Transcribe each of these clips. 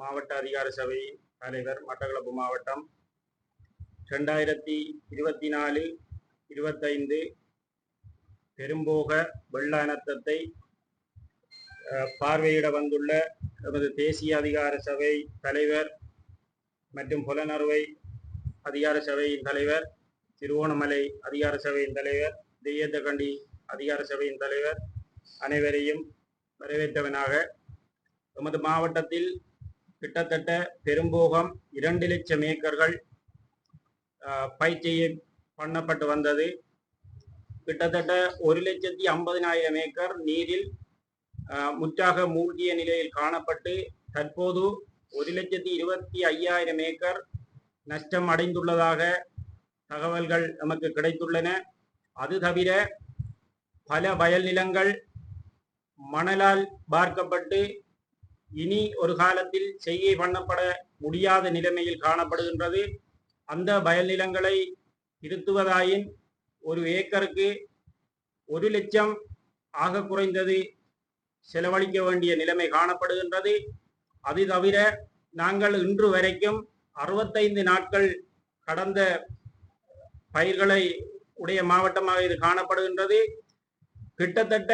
மாவட்ட அதிகார சபை தலைவர் மட்டக்களப்பு மாவட்டம் 2024-25 பெரும்போக வெள்ள அனர்த்தத்தை பார்வையிட வந்துள்ள எமது தேசிய அதிகார சபை தலைவர் மற்றும் புலனறுவை அதிகார சபையின் தலைவர், திருவோணமலை அதிகார சபையின் தலைவர், தெய்யத்தகண்டி அதிகார சபையின் தலைவர் அனைவரையும் வரவேற்றவனாக, எமது மாவட்டத்தில் கிட்டத்தட்ட பெரும்போகம் 2 லட்சம் ஏக்கர்கள் பயிற்சியை பண்ணப்பட்டு வந்தது. கிட்டத்தட்ட 1,50,000 ஏக்கர் நீரில் முற்றாக மூழ்கிய நிலையில் காணப்பட்டு தற்போது 1,25,000 ஏக்கர் நஷ்டம் அடைந்துள்ளதாக தகவல்கள் நமக்கு கிடைத்துள்ளன. அது தவிர பல வயல் நிலங்கள் மணலால் பார்க்கப்பட்டு இனி ஒரு காலத்தில் செய்கை பண்ணப்பட முடியாத நிலைமையில் காணப்படுகின்றது. அந்த வயல் நிலங்களை திருத்துவதாயின் ஒரு ஏக்கருக்கு 1 லட்சம் ஆக குறைந்தது செலவழிக்க வேண்டிய நிலைமை காணப்படுகின்றது. அது தவிர நாங்கள் இன்று வரைக்கும் 65 நாட்கள் கடந்த பயிர்களை உடைய மாவட்டமாக இது காணப்படுகின்றது. கிட்டத்தட்ட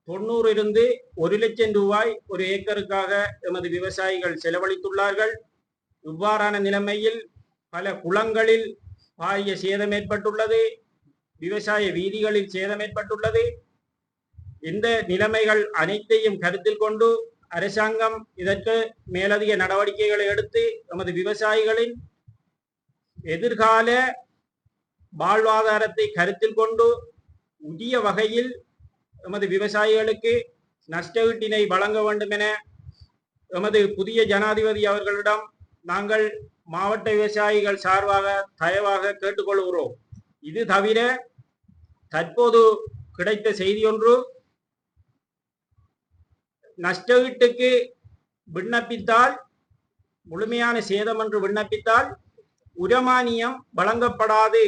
90 இருந்து 1 லட்சம் ரூபாய் ஒரு ஏக்கருக்காக எமது விவசாயிகள் செலவழித்துள்ளார்கள். இவ்வாறான நிலைமையில் பல குளங்களில் பாரிய சேதம் ஏற்பட்டுள்ளது, விவசாய வீதிகளில் சேதம் ஏற்பட்டுள்ளது. இந்த நிலைமைகள் அனைத்தையும் கருத்தில் கொண்டு அரசாங்கம் இதற்கு மேலதிக நடவடிக்கைகளை எடுத்து எமது விவசாயிகளின் எதிர்கால வாழ்வாதாரத்தை கருத்தில் கொண்டு உரிய வகையில் எமது விவசாயிகளுக்கு நஷ்டஈட்டினை வழங்க வேண்டும் என எமது புதிய ஜனாதிபதி அவர்களிடம் நாங்கள் மாவட்ட விவசாயிகள் சார்பாக தயவாக கேட்டுக்கொள்கிறோம். இது தவிர தற்போது கிடைத்த செய்தி ஒன்று, நஷ்டஈட்டுக்கு விண்ணப்பித்தால், முழுமையான சேதம் என்று விண்ணப்பித்தால் உரமானியம் வழங்கப்படாது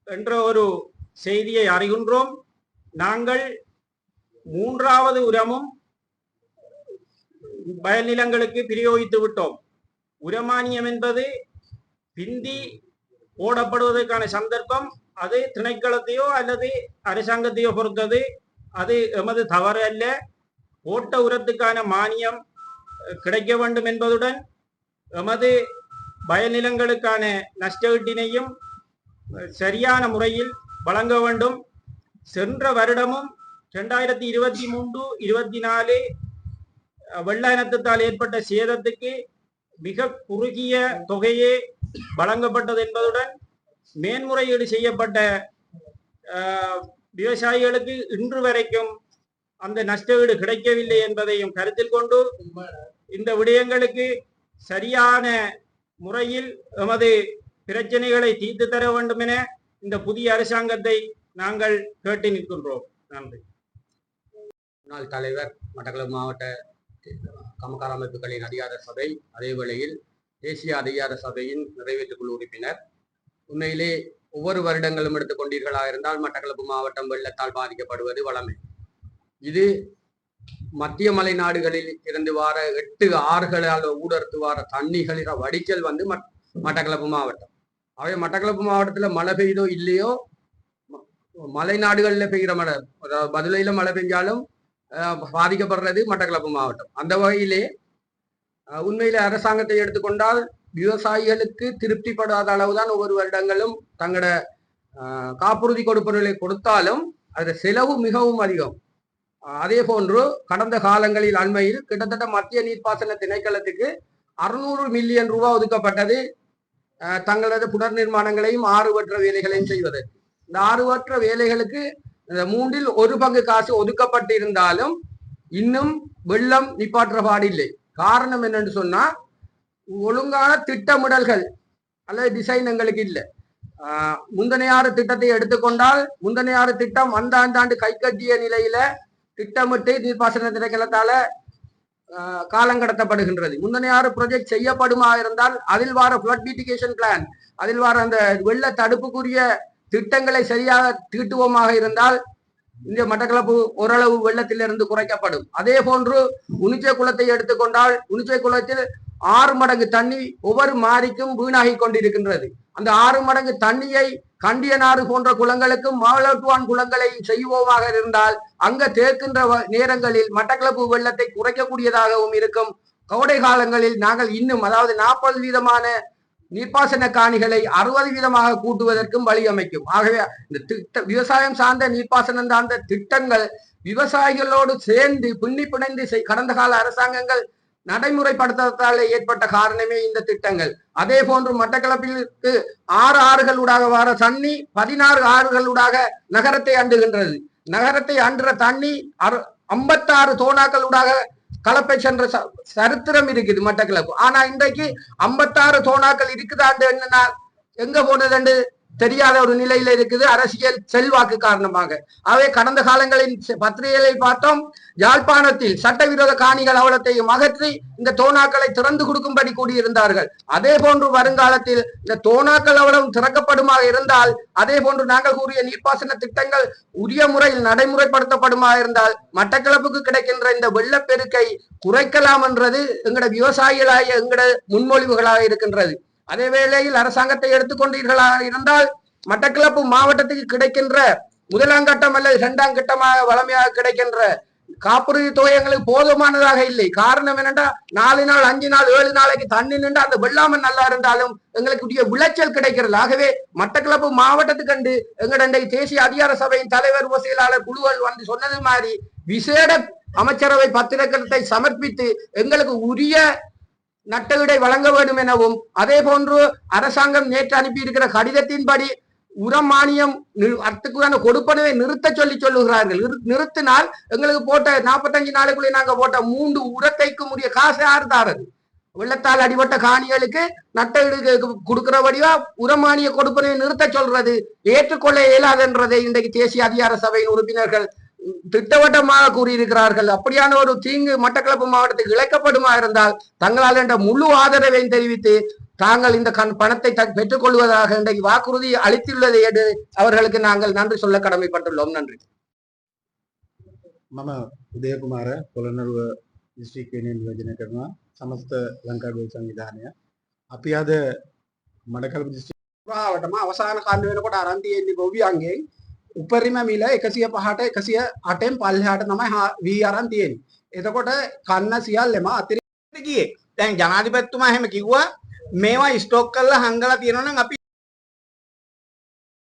என்ற ஒரு செய்தியை அறிகின்றோம். நாங்கள் 3வது உரமும் வயல் நிலங்களுக்கு பிரயோகித்து விட்டோம். உரமானியம் என்பது பிந்தி போடப்படுவதற்கான சந்தர்ப்பம் அது திணைக்களத்தையோ அல்லது அரசாங்கத்தையோ பொறுத்தது. அது எமது தவறு அல்ல. போட்ட உரத்துக்கான மானியம் கிடைக்க வேண்டும் என்பதுடன் எமது வயல் நிலங்களுக்கான நஷ்டஈட்டினையும் சரியான முறையில் வழங்க வேண்டும். சென்ற வருடமும் 2023-24 வெள்ள அனர்த்தத்தால் ஏற்பட்ட சேதத்துக்கு மிக குறுகிய தொகையே வழங்கப்பட்டது என்பதுடன் மேன்முறையீடு செய்யப்பட்ட விவசாயிகளுக்கு இன்று வரைக்கும் அந்த நஷ்டஈடு கிடைக்கவில்லை என்பதையும் கருத்தில் கொண்டு இந்த விடயங்களுக்கு சரியான முறையில் எமது பிரச்சனைகளை தீர்த்து தர வேண்டும் என இந்த புதிய அரசாங்கத்தை நாங்கள் கேட்டு நிற்கின்றோம். நன்றி. முன்னாள் தலைவர், மட்டக்களப்பு மாவட்ட கமக்கார அமைப்புகளின் அதிகார சபை, அதே வேளையில் தேசிய அதிகார சபையின் நிறைவேற்றுக் குழு உறுப்பினர். உண்மையிலே ஒவ்வொரு வருடங்களும் எடுத்துக்கொண்டீர்களாக இருந்தால் மட்டக்களப்பு மாவட்டம் வெள்ளத்தால் பாதிக்கப்படுவது வளமை. இது மத்திய மலை நாடுகளில் இருந்து வார 8 ஆறுகளால் ஊடறுத்து வார தண்ணிகளின் வடிக்கல் வந்து மட்டக்களப்பு மாவட்டம். அவை மட்டக்களப்பு மாவட்டத்தில் மழை பெய்தோ இல்லையோ, மலை நாடுகளில் பெய்கிற மழை, அதாவது பதுளையில மழை பெஞ்சாலும் பாதிக்கப்படுறது மட்டக்களப்பு மாவட்டம். அந்த வகையிலே உண்மையிலே அரசாங்கத்தை எடுத்துக்கொண்டால் விவசாயிகளுக்கு திருப்திப்படாத அளவுதான் ஒவ்வொரு வருடங்களும் தங்களோட காப்புறுதி கொடுப்பவர்களை கொடுத்தாலும் அது செலவு மிகவும் அதிகம். அதே போன்று கடந்த காலங்களில் அண்மையில் கிட்டத்தட்ட மத்திய நீர்ப்பாசன திணைக்களத்துக்கு 600 மில்லியன் ரூபாய் ஒதுக்கப்பட்டது தங்களது புனர் நிர்மாணங்களையும் ஆறுவற்ற வேலைகளையும் செய்வதற்கு. இந்த ஆறுவற்ற வேலைகளுக்கு 3இல் 1 பங்கு காசு ஒதுக்கப்பட்டிருந்தாலும் இன்னும் வெள்ளம் நிப்பாற்ற பாடில்லை. காரணம் என்னன்னு சொன்னா, ஒழுங்கான திட்டமிடல்கள் அல்லது டிசைன் எங்களுக்கு இல்லை. முந்தனையாறு திட்டத்தை எடுத்துக்கொண்டால் முந்தனையாறு திட்டம் அந்த ஆண்டாண்டு கை கட்டிய நிலையில திட்டமிட்டு நீர்ப்பாசன திணைக்களத்தால காலங்கடத்தப்படுகின்றது. முந்தனையாறு ப்ராஜெக்ட் செய்யப்படுமா இருந்தால் அதில் வர ஃப்ளட் மிட்டிகேஷன் பிளான், அதில் வர அந்த வெள்ள தடுப்புக்குரிய திட்டங்களை சரியாக தீட்டுவோமாக இருந்தால் இந்த மட்டக்களப்பு ஓரளவு வெள்ளத்திலிருந்து குறைக்கப்படும். அதே போன்று உணிச்சை குளத்தை எடுத்துக்கொண்டால் உணிச்சை குளத்தில் 6 மடங்கு தண்ணி ஒவ்வொரு மாறிக்கும் வீணாகி கொண்டிருக்கின்றது. அந்த 6 மடங்கு தண்ணியை கண்டியனாறு போன்ற குளங்களுக்கும் மாவளட்டுவான் குளங்களையும் செய்வோமாக இருந்தால் அங்க தேர்க்கின்ற நேரங்களில் மட்டக்களப்பு வெள்ளத்தை குறைக்கக்கூடியதாகவும் இருக்கும். கோடை காலங்களில் நாங்கள் இன்னும் அதாவது 40% நீர்ப்பாசன காணிகளை 60% கூட்டுவதற்கும் வழி அமைக்கும். ஆகவே இந்த விவசாயம் சார்ந்த நீர்ப்பாசனம் சார்ந்த திட்டங்கள் விவசாயிகளோடு சேர்ந்து பின்னி பிணைந்து கடந்த கால அரசாங்கங்கள் நடைமுறைப்படுத்தத்தால் ஏற்பட்ட காரணமே இந்த திட்டங்கள். அதே போன்று மட்டக்களப்பிற்கு 6 ஆறுகளூடாக வர தண்ணி 16 ஆறுகளூடாக நகரத்தை அண்டுகின்றது. நகரத்தை அண்டுற தண்ணி 56 தோணாக்களூடாக கலப்பை சென்ற சரித்திரம் இருக்குது மட்டக்களப்பு. ஆனா இன்றைக்கு 56 தோணாக்கள் இருக்குதாண்டு எங்க போனது தெரியாத ஒரு நிலையில இருக்குது அரசியல் செல்வாக்கு காரணமாக. அவை கடந்த காலங்களின் பத்திரிகைகளில் பார்த்தோம், யாழ்ப்பாணத்தில் சட்டவிரோத காணிகள் அவலத்தையும் அகற்றி இந்த தோணாக்களை திறந்து கொடுக்கும்படி கூடியிருந்தார்கள். அதே போன்று வருங்காலத்தில் இந்த தோணாக்கள் அவலம் திறக்கப்படுமாக இருந்தால் அதே போன்று நாங்கள் கூறிய நீர்ப்பாசன திட்டங்கள் உரிய முறையில் நடைமுறைப்படுத்தப்படுமாக இருந்தால் மட்டக்களப்புக்கு கிடைக்கின்ற இந்த வெள்ளப்பெருக்கை குறைக்கலாம் என்றது எங்களோட விவசாயிகளாக எங்களோட முன்மொழிவுகளாக இருக்கின்றது. அதே வேளையில் அரசாங்கத்தை எடுத்துக்கொண்டீர்களாக இருந்தால் மட்டக்களப்பு மாவட்டத்துக்கு கிடைக்கின்ற 1ஆம் கட்டம் அல்லது 2ஆம் கட்டமாக வளமையாக கிடைக்கின்ற காப்புறுதி தொகை எங்களுக்கு போதுமானதாக இல்லை. காரணம் என்னென்றா 4 நாள் 5 நாள் 7 நாளைக்கு தண்ணி நின்று அந்த வெள்ளாமை நல்லா இருந்தாலும் எங்களுக்கு விளைச்சல் கிடைக்கிறது. ஆகவே மட்டக்களப்பு மாவட்டத்துக்கு கண்டு எங்களுடைய தேசிய அதிகார சபையின் தலைவர் செயலாளர் குழுக்கள் வந்து சொன்னது மாதிரி விசேட அமைச்சரவை பத்திரத்தை சமர்ப்பித்து எங்களுக்கு உரிய நட்டவிடை வழங்க வேண்டும் எனவும் அதே போன்று அரசாங்கம் நேற்று அனுப்பி இருக்கிற கடிதத்தின்படி உரம் மானியம் அத்துக்கான கொடுப்பனவை நிறுத்த சொல்லுகிறார்கள். நிறுத்தினால் எங்களுக்கு போட்ட 45 நாளுக்குள்ளே நாங்க போட்ட 3 உரத்தைக்கும் உரிய காசு யார் தாரது? வெள்ளத்தால் அடிபட்ட காணிகளுக்கு நட்டவிடு கொடுக்கிறபடியா உரமானிய கொடுப்பனவை நிறுத்த சொல்றது ஏற்றுக்கொள்ள இயலாதென்றதை இன்றைக்கு தேசிய அதிகார சபையின் உறுப்பினர்கள் திட்டவட்டமாக கூறியிருக்கிறார்கள். அப்படியான ஒரு தீங்கு மட்டக்களப்பு மாவட்டத்துக்கு இழைக்கப்படுமா இருந்தால் தங்களால் என்ற முழு ஆதரவை தெரிவித்து தாங்கள் இந்த பணத்தை பெற்றுக் கொள்வதாக இன்றைக்கு வாக்குறுதி அளித்துள்ளதை அவர்களுக்கு நாங்கள் நன்றி சொல்ல கடமைப்பட்டுள்ளோம். நன்றி. මම උදයකුමාර පොළොන්නරුව දිස්ත්‍රික්කයේ නියෝජනය කරනවා සමස්ත ලංකා ගොවි සංවිධානය. අපි අද මඩකලපු දිස්ත්‍රික්කයේ අවසාන කාණ්ඩ වෙනකොට අරන් තියෙන්නේ ගොවියන්ගෙන් උපරිම මිල 105ට 108න් පල්ලෙහාට තමයි වී අරන් තියෙන්නේ. එතකොට කන්න සියල්ලම අතිරික්ත ගියේ. දැන් ජනාධිපතිතුමා එහෙම කිව්වා මේවා ස්ටොක් කරලා හංගලා තියෙනවා නම් අපි